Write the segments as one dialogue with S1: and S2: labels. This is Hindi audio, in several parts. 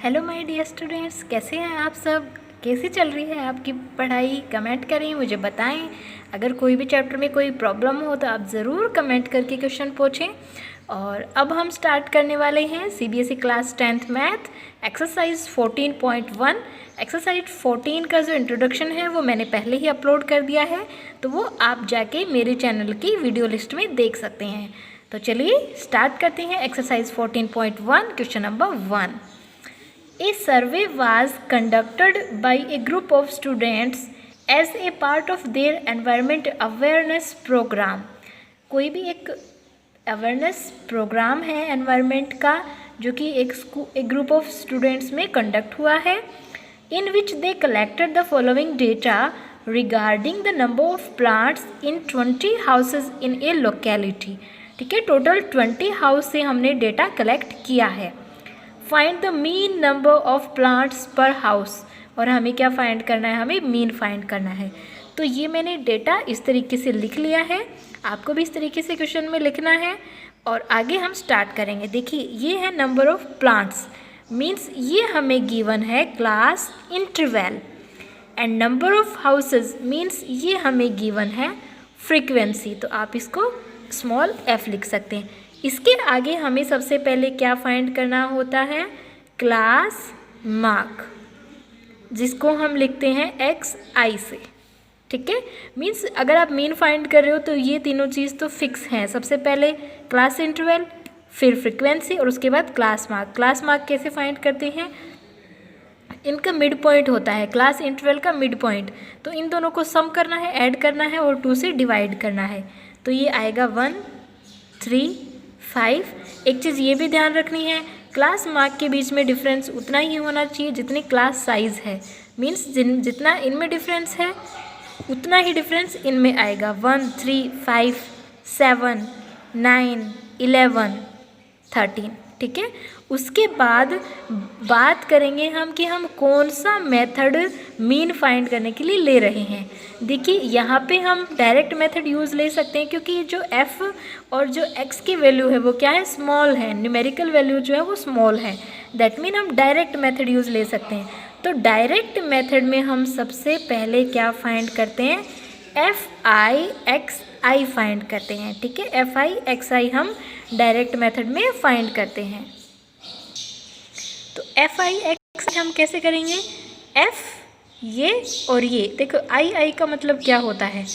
S1: हेलो माय डियर स्टूडेंट्स, कैसे हैं आप सब। कैसी चल रही है आपकी पढ़ाई। कमेंट करें, मुझे बताएं। अगर कोई भी चैप्टर में कोई प्रॉब्लम हो तो आप ज़रूर कमेंट करके क्वेश्चन पूछें। और अब हम स्टार्ट करने वाले हैं CBSE class 10th math exercise 14.1। Exercise 14 का जो इंट्रोडक्शन है वो मैंने पहले ही अपलोड कर दिया है, तो वो आप जाके मेरे चैनल की वीडियो लिस्ट में देख सकते हैं। तो चलिए स्टार्ट करते हैं exercise 14.1 question number 1। A survey was conducted by a group of students as a part of their environment awareness program। कोई भी एक अवेयरनेस प्रोग्राम है एनवायरनमेंट का, जो कि एक ग्रुप ऑफ स्टूडेंट्स में कंडक्ट हुआ है। In which they collected the following data regarding the number of plants in 20 houses in a locality. ठीक है, टोटल 20 हाउस से हमने डेटा कलेक्ट किया है। Find the mean number of plants पर हाउस, और हमें क्या फाइंड करना है, हमें मीन फाइंड करना है। तो ये मैंने डेटा इस तरीके से लिख लिया है, आपको भी इस तरीके से क्वेश्चन में लिखना है। और आगे हम स्टार्ट करेंगे। देखिए, ये है नंबर ऑफ प्लांट्स, मीन्स ये हमें गिवन है class interval. And number of houses means ये हमें गिवन है फ्रीक्वेंसी, तो आप इसको स्मॉल f लिख सकते हैं। इसके आगे हमें सबसे पहले क्या फाइंड करना होता है, क्लास मार्क, जिसको हम लिखते हैं xi से। ठीक है, मीन्स अगर आप मीन फाइंड कर रहे हो तो ये तीनों चीज़ तो फिक्स हैं। सबसे पहले क्लास इंटरवल, फिर फ्रीक्वेंसी, और उसके बाद क्लास मार्क। क्लास मार्क कैसे फाइंड करते हैं, इनका मिड पॉइंट होता है, क्लास इंटरवल का मिड पॉइंट। तो इन दोनों को सम करना है, ऐड करना है और 2 से डिवाइड करना है। तो ये आएगा 1, 3, 5। एक चीज़ ये भी ध्यान रखनी है, क्लास मार्क के बीच में डिफरेंस उतना ही होना चाहिए जितनी क्लास साइज़ है। मीन्स जितना इनमें डिफरेंस है उतना ही डिफरेंस इनमें आएगा। 1, 3, 5, 7, 9, 11, 13। ठीक है, उसके बाद बात करेंगे हम कि हम कौन सा मेथड मीन फाइंड करने के लिए ले रहे हैं। देखिए, यहाँ पे हम डायरेक्ट मेथड यूज़ ले सकते हैं, क्योंकि जो f और जो x की वैल्यू है वो क्या है, स्मॉल है। न्यूमेरिकल वैल्यू जो है वो स्मॉल है, दैट मीन हम डायरेक्ट मेथड यूज़ ले सकते हैं। तो डायरेक्ट मेथड में हम सबसे पहले क्या फाइंड करते हैं, fi xi फाइंड करते हैं। ठीक है, fi xi हम डायरेक्ट मेथड में फाइंड करते हैं। तो fi xi हम कैसे करेंगे, f ये और ये, देखो i का मतलब क्या होता है,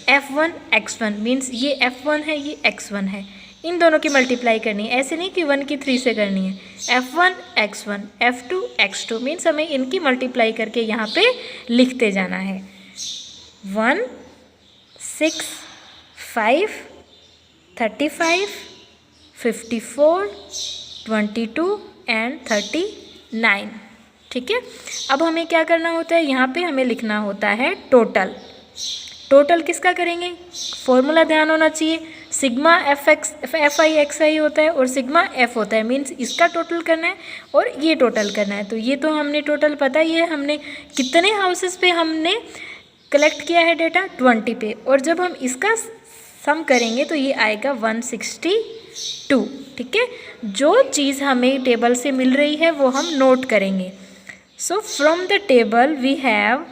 S1: f1 x1, मीन्स ये f1 है, ये x1 है, इन दोनों की मल्टीप्लाई करनी है। ऐसे नहीं कि 1 की 3 से करनी है। f1 x1, f2 x2, means हमें इनकी मल्टीप्लाई करके यहाँ पे लिखते जाना है। 1, 6, 5, 35, 54, 22 एंड 39। ठीक है, अब हमें क्या करना होता है, यहाँ पे हमें लिखना होता है टोटल। टोटल किसका करेंगे, फॉर्मूला ध्यान होना चाहिए, सिग्मा fi xi होता है और सिग्मा f होता है, मीन्स इसका टोटल करना है और ये टोटल करना है। तो ये तो हमने टोटल पता ही है, हमने कितने हाउसेस पे हमने कलेक्ट किया है डेटा, 20 पे, और जब हम इसका सम करेंगे तो ये आएगा 162। ठीक है, जो चीज़ हमें टेबल से मिल रही है वो हम नोट करेंगे। So from the table we have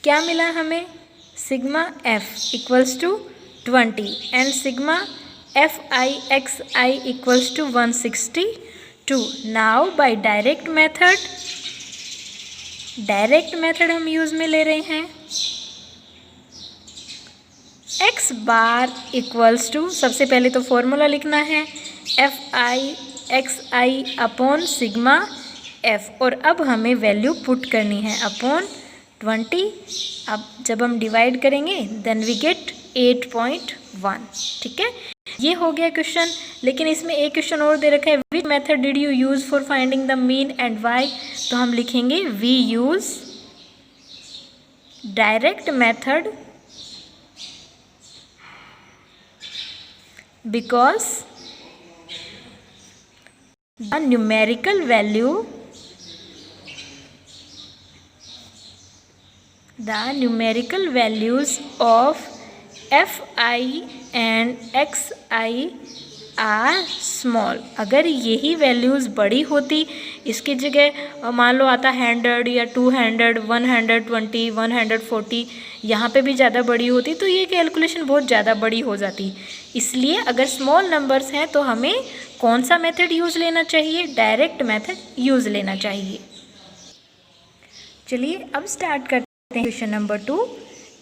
S1: क्या मिला हमें, sigma f equals to 20 and sigma fi xi equals to 162। Now by direct method हम यूज़ में ले रहे हैं। x बार इक्वल्स टू, सबसे पहले तो फॉर्मूला लिखना है, fi xi upon sigma f, और अब हमें वैल्यू पुट करनी है अपॉन 20। अब जब हम डिवाइड करेंगे देन वी गेट 8.1। ठीक है, ये हो गया क्वेश्चन। लेकिन इसमें एक क्वेश्चन और दे रखा है, which method did you use for finding the mean and Y. तो हम लिखेंगे we use direct method because the numerical values of Fi and Xi are small. अगर यही वैल्यूज़ बड़ी होती, इसकी जगह मान लो आता 100 या 200, 120, 140, यहाँ पे भी ज़्यादा बड़ी होती तो ये कैलकुलेशन बहुत ज़्यादा बड़ी हो जाती। इसलिए अगर स्मॉल नंबर्स हैं तो हमें कौन सा मेथड यूज़ लेना चाहिए? डायरेक्ट मेथड यूज़ लेना चाहिए। चलिए अब स्टार्ट करते हैं question number 2।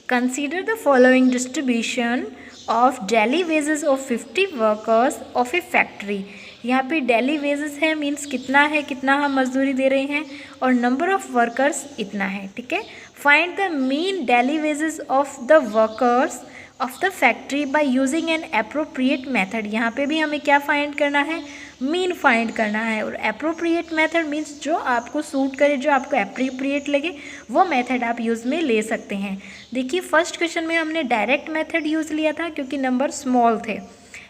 S1: Consider the following distribution of daily wages of 50 workers of A factory. यहाँ पे डेली वेजेस है, मीन्स कितना है, कितना हम मजदूरी दे रहे हैं, और नंबर ऑफ वर्कर्स इतना है। ठीक है, find the mean daily wages of the workers of the factory by using N appropriate method. यहाँ पे भी हमें क्या फाइंड करना है? मीन फाइंड करना है। और एप्रोप्रिएट मेथड मीन्स जो आपको सूट करे, जो आपको एप्रोप्रिएट लगे, वो मेथड आप यूज़ में ले सकते हैं। देखिए फर्स्ट क्वेश्चन में हमने डायरेक्ट मेथड यूज़ लिया था क्योंकि नंबर स्मॉल थे,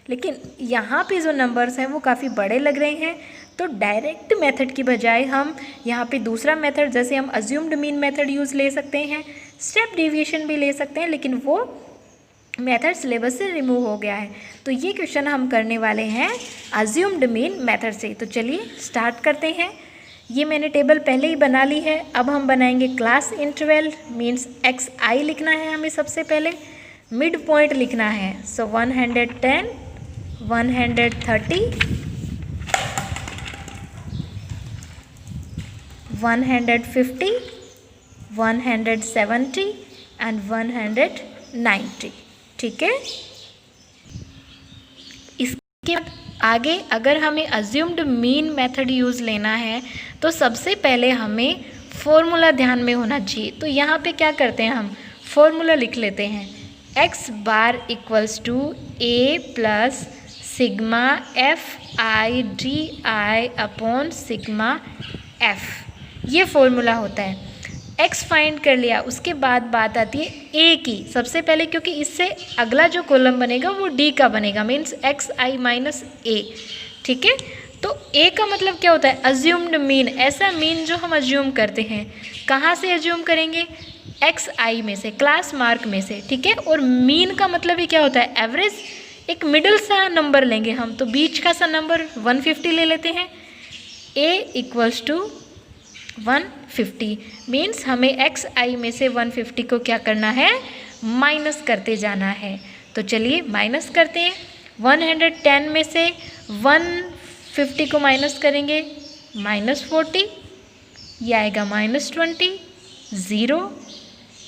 S1: लेकिन यहाँ पे जो नंबर्स हैं वो काफ़ी बड़े लग रहे हैं, तो डायरेक्ट मेथड की बजाय हम यहाँ पे दूसरा मेथड, जैसे हम अज्यूम्ड मीन मेथड यूज़ ले सकते हैं, स्टेप डेविएशन भी ले सकते हैं, लेकिन वो मेथड सिलेबस से रिमूव हो गया है। तो ये क्वेश्चन हम करने वाले हैं अज्यूम्ड मीन मेथड से। तो चलिए स्टार्ट करते हैं। ये मैंने टेबल पहले ही बना ली है। अब हम बनाएंगे क्लास इंटरवल, मीन्स xi लिखना है हमें सबसे पहले, मिड पॉइंट लिखना है। सो 110, 130, 150, 170 एंड 190। ठीक है, इसके बाद आगे अगर हमें अज्यूम्ड मीन मेथड यूज़ लेना है तो सबसे पहले हमें फॉर्मूला ध्यान में होना चाहिए। तो यहाँ पे क्या करते हैं, हम फॉर्मूला लिख लेते हैं। x bar equals to a plus sigma FI/DI upon sigma f, ये फॉर्मूला होता है। x फाइंड कर लिया, उसके बाद बात आती है a की सबसे पहले, क्योंकि इससे अगला जो कॉलम बनेगा वो d का बनेगा, मीन्स xi माइनस a। ठीक है, तो a का मतलब क्या होता है? अज्यूम्ड मीन, ऐसा मीन जो हम अज्यूम करते हैं। कहाँ से अज्यूम करेंगे? xi में से, क्लास मार्क में से। ठीक है, और मीन का मतलब ही क्या होता है? एवरेज, एक मिडल सा नंबर लेंगे हम, तो बीच का सा नंबर 150 ले लेते हैं। a इक्वल्स टू 150, मीन्स हमें xi में से 150 को क्या करना है? माइनस करते जाना है। तो चलिए माइनस करते हैं। 110 में से 150 को माइनस करेंगे, -40, ये आएगा -20, 0,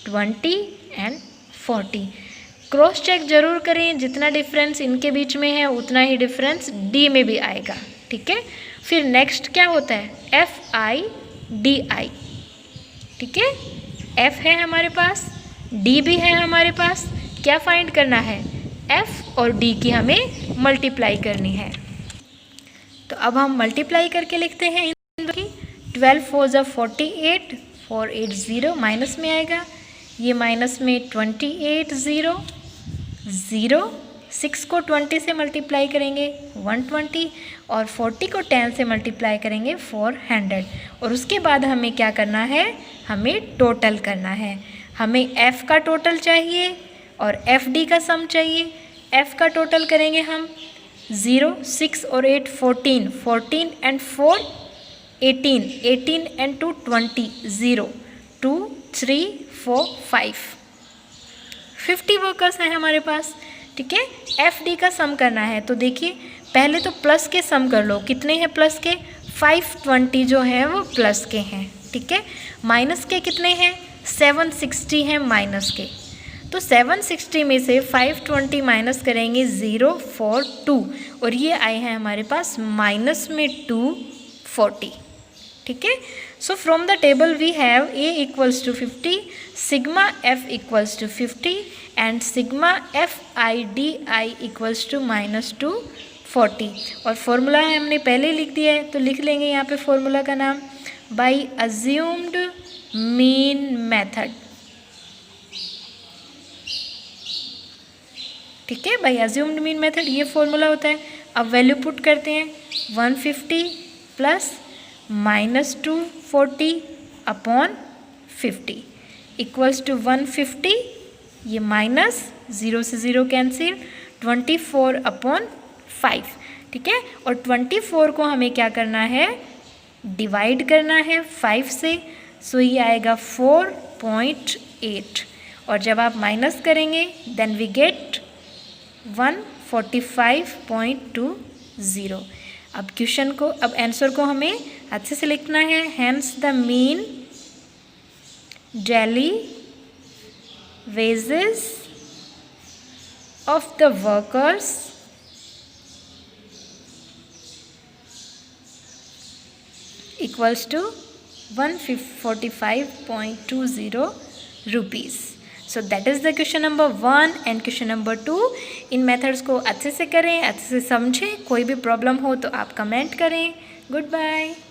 S1: 20 एंड 40। क्रॉस चेक जरूर करें, जितना डिफरेंस इनके बीच में है उतना ही डिफरेंस डी में भी आएगा। ठीक है, फिर नेक्स्ट क्या होता है? FI/DI। ठीक है, F है हमारे पास, D भी है हमारे पास। क्या फाइंड करना है? F और D की हमें मल्टीप्लाई करनी है। तो अब हम मल्टीप्लाई करके लिखते हैं इन दो की। 12 4 ज़ा 48, 4 8 0, माइनस में आएगा, ये माइनस में 28 0 0, 6 को 20 से मल्टीप्लाई करेंगे 120, और 40 को 10 से मल्टीप्लाई करेंगे 400। और उसके बाद हमें क्या करना है? हमें टोटल करना है। हमें f का टोटल चाहिए और FD का सम चाहिए। f का टोटल करेंगे हम, 0, 6 और 8 14, 14 एंड 4 18, 18 एंड 2 20, 0, 2 3 4 5, 50 वर्कर्स हैं हमारे पास। ठीक है, FD का सम करना है। तो देखिए पहले तो प्लस के सम कर लो, कितने हैं प्लस के? 520 जो हैं वो प्लस के हैं। ठीक है, माइनस के कितने हैं? 760 हैं माइनस के। तो 760 में से 520 माइनस करेंगे 0 4 2, और ये आए हैं हमारे पास माइनस में 240। ठीक है, so from the table we have a equals to 50, sigma f equals to 50 and sigma FI/DI equals to -240। और फॉर्मूला हमने पहले लिख दिया है, तो लिख लेंगे यहाँ पे फॉर्मूला का नाम, बाय अज्यूम्ड मीन मेथड। ठीक है, बाय अज्यूम्ड मीन मेथड ये फॉर्मूला होता है। अब वैल्यू पुट करते हैं, 150 प्लस -240 अपॉन 50 इक्वल्स टू 150, ये माइनस 0 से 0 कैंसिल, 24/5, ठीक है। और 24 को हमें क्या करना है, डिवाइड करना है 5 से, सो ये आएगा 4.8, और जब आप माइनस करेंगे देन वी गेट 145.20। अब क्वेश्चन को, अब आंसर को हमें अच्छे से लिखना है। Hence the mean daily wages of the workers equals to 145.20 rupees. So that is the question number 1 and question number 2। In methods को अच्छे से करें, अच्छे से समझें। कोई भी प्रॉब्लम हो तो आप कमेंट करें। Good bye.